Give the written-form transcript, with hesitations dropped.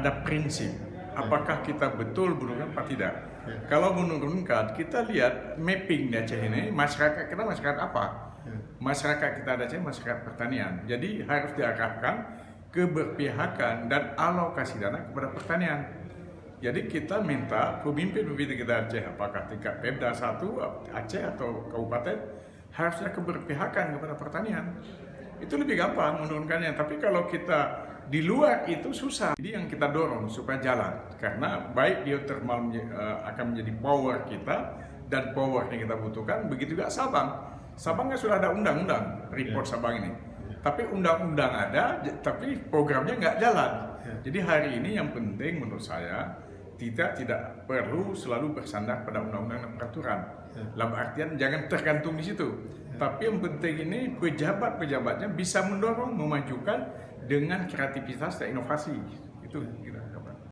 ada prinsip. Apakah kita betul menurunkan apa tidak? Kalau menurunkan, kita lihat mapping di Aceh ini, masyarakat kita masyarakat apa? Masyarakat kita di Aceh masyarakat pertanian. Jadi harus diarahkan keberpihakan dan alokasi dana kepada pertanian. Jadi kita minta pemimpin-pemimpin kita Aceh, apakah tingkat Pemda 1 Aceh atau kabupaten, harusnya keberpihakan kepada pertanian. Itu lebih gampang menurunkannya. Tapi kalau kita di luar itu susah. Jadi yang kita dorong supaya jalan, karena baik geothermal akan menjadi power kita dan power yang kita butuhkan. Begitu juga Sabang. Sabang kan sudah ada undang-undang report Sabang ini. Tapi undang-undang ada, tapi programnya nggak jalan. Jadi hari ini yang penting menurut saya tidak perlu selalu bersandar pada undang-undang dan peraturan. Dalam artian jangan tergantung di situ. Tapi yang penting ini pejabat-pejabatnya bisa mendorong, memajukan dengan kreativitas dan inovasi. Itu.